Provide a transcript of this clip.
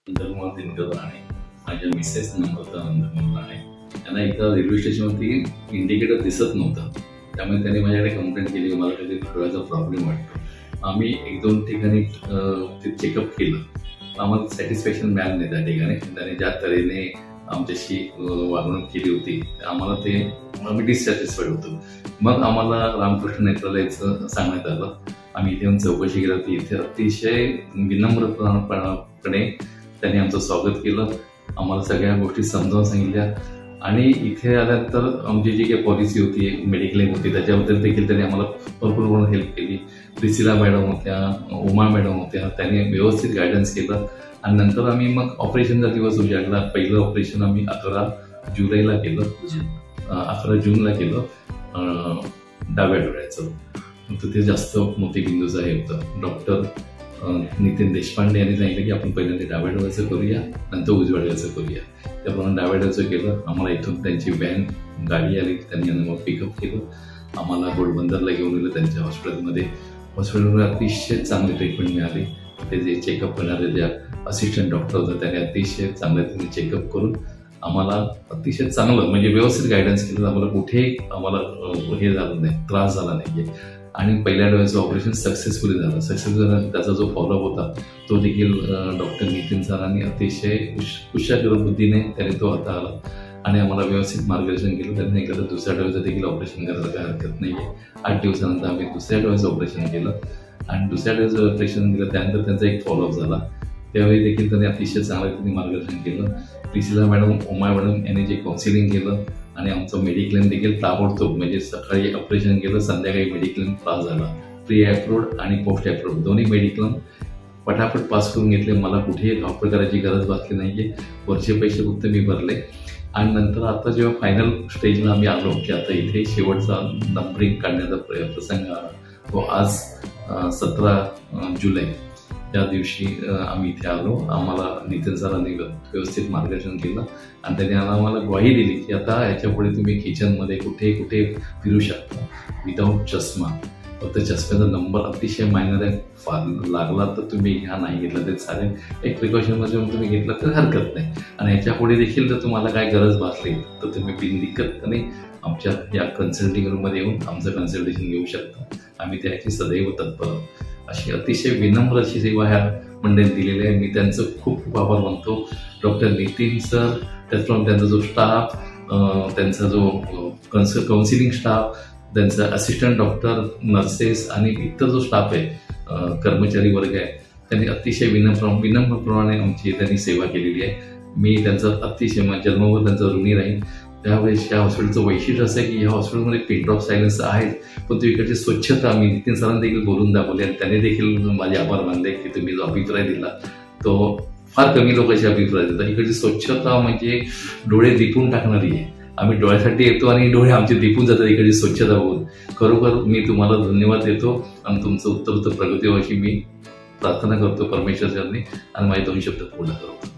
नंदकुमार दिनकर राणे, माझ्या मिसेस नम्रता नंदकुमार राणे यांना एकदा रेल्वे स्टेशनवरती इंडिकेटर दिसत नव्हतं, त्यामुळे त्यांनी माझ्याकडे कंप्लेंट केली की मला काहीतरी डोळ्याचा प्रॉब्लेम वाटतो। आम्ही एक दोन ठिकाणी ते चेकअप केलं, आम्हाला सॅटिस्फॅक्शन मिळालं नाही त्या ठिकाणी। त्याने ज्या तऱ्हेने आमच्याशी वागणूक केली होती आम्हाला ते आम्ही डिससॅटिस्फाईड होतो। मग आम्हाला रामकृष्ण नेत्रालयाचं सांगण्यात आलं। आम्ही इथे येऊन चौकशी केली होती। इथे अतिशय विनम्रपणे त्यांनी आमचं स्वागत केलं, आम्हाला सगळ्या गोष्टी समजावून सांगितल्या आणि इथे आल्यानंतर आमची जी काही पॉलिसी होती, मेडिक्लेम होती, त्याच्याबद्दल देखील त्यांनी आम्हाला भरपूर हेल्प केली। प्रिसिला मॅडम होत्या, उमा मॅडम होत्या, त्यांनी व्यवस्थित गायडन्स केलं आणि नंतर आम्ही मग ऑपरेशनचा दिवस उजाडला। पहिलं ऑपरेशन आम्ही 11 जुलैला केलं, 11 जूनला केलं डाव्या डोळ्याचं। तर ते जास्त मोतीबिंदूचं हे होतं। डॉक्टर नितीन देशपांडे यांनी सांगितलं की आपण पहिल्यांदा डाव्या डोळ्याचं करूया, नंतर उजव्या डोळ्याचं करूया। त्याप्रमाणे डाव्या डोळ्याचं केलं। आम्हाला इथून त्यांची व्हॅन गाडी आली, त्यांनी आम्हाला पिकअप केलं, आम्हाला घोडबंदरला घेऊन गेलं त्यांच्या हॉस्पिटलमध्ये। हॉस्पिटलमध्ये अतिशय चांगली ट्रीटमेंट मिळाली। ते जे चेकअप करणारे ज्या असिस्टंट डॉक्टर होते त्याने अतिशय चांगल्या त्यांनी चेकअप करून आम्हाला अतिशय चांगलं म्हणजे व्यवस्थित गायडन्स केलं। आम्हाला कुठेही आम्हाला हे झालं नाही, त्रास झाला नाही आणि पहिल्या डोळ्याचं ऑपरेशन सक्सेसफुली झालं। सक्सेसफुल त्याचा जो फॉलोअप होता तो देखील डॉक्टर नितीन सरांनी अतिशय कुशल बुद्धीने त्याने तो हाताळला आणि आम्हाला व्यवस्थित मार्गदर्शन केलं। त्यांनी सांगितलं दुसऱ्या डोळ्याचं देखील ऑपरेशन करायला काही हरकत नाही आहे। 8 दिवसानंतर आम्ही दुसऱ्या डोळ्याचं ऑपरेशन केलं आणि दुसऱ्या डोळ्याचं ऑपरेशन केलं, त्यानंतर त्यांचा एक फॉलोअप झाला। त्यावेळी देखील त्यांनी अतिशय चांगलं मार्गदर्शन केलं। प्रिसिला मॅडम, उमा मॅडम यांनी जे काउन्सिलिंग केलं आणि आमचं मेडिक्लेम देखील ताबडतोब म्हणजे सकाळी ऑपरेशन केलं, संध्याकाळी मेडिक्लेम पास झाला। प्री अप्रूव्ड आणि पोस्ट अप्रूव्ड दोन्ही मेडिक्लेम पटापट पास करून घेतले। मला कुठेही धावपळ करायची गरज भासली नाही आहे। वरचे पैसे फक्त मी भरले आणि नंतर आता जेव्हा फायनल स्टेजला आम्ही आलो की आता इथे शेवटचा नंबरिंग काढण्याचा प्रसंग आला, तो आज 17 जुलै त्या दिवशी आम्ही इथे आलो। आम्हाला नितीन सरांनी व्यवस्थित मार्गदर्शन केलं आणि त्यांनी आम्हाला ग्वाही दिली की आता याच्यापुढे तुम्ही किचनमध्ये कुठे फिरू शकता विदाऊट चष्मा। फक्त चष्म्याचा नंबर अतिशय मायनर आहे, फार लागला तर तुम्ही घ्या, नाही घेतला तरी चालेल, एक प्रिकॉशनमध्ये तुम्ही घेतलं तर हरकत नाही। आणि याच्यापुढे देखील जर तुम्हाला काय गरज भासली तर तुम्ही बिनदिक्कतपणे आमच्या या कन्सल्टिंग रूममध्ये येऊन आमचं कन्सल्टेशन घेऊ शकता। आम्ही त्याची सदैव तत्पर। अशी अतिशय विनम्र अशी सेवा ह्या मंडळीने दिलेली आहे। मी त्यांचं खूप आभार मानतो। डॉक्टर नितीन सर, त्याचप्रमाणे त्यांचा जो स्टाफ, त्यांचा जो काउन्सिलिंग स्टाफ, त्यांचा असिस्टंट डॉक्टर, नर्सेस आणि इतर जो स्टाफ आहे, कर्मचारी वर्ग आहे, त्यांनी अतिशय विनम्रपणे आमची त्यांनी सेवा केलेली आहे। मी त्यांचं अतिशय जन्मभर त्यांचं ऋणी राहील। त्यावेळेस या हॉस्पिटलचं वैशिष्ट्य असं आहे की या हॉस्पिटलमध्ये पिन ड्रॉप सायलेन्स आहे, पण तो इकडची स्वच्छता मी नितीन सरांनी देखील बोलून दाखवली आणि त्यांनी देखील माझे आभार मानले की तुम्ही जो अभिप्राय दिला तो फार कमी लोकांचे अभिप्राय देतात। इकडची स्वच्छता म्हणजे डोळे दिपून टाकणारी आहे। आम्ही डोळ्यासाठी येतो आणि डोळे आमचे दिपून जातात इकडची स्वच्छता बघून। खरोखर मी तुम्हाला धन्यवाद देतो आणि तुमचं उत्तर प्रगती व्हायची मी प्रार्थना करतो परमेश्वर चरणी आणि माझे 2 शब्द पूर्ण करतो।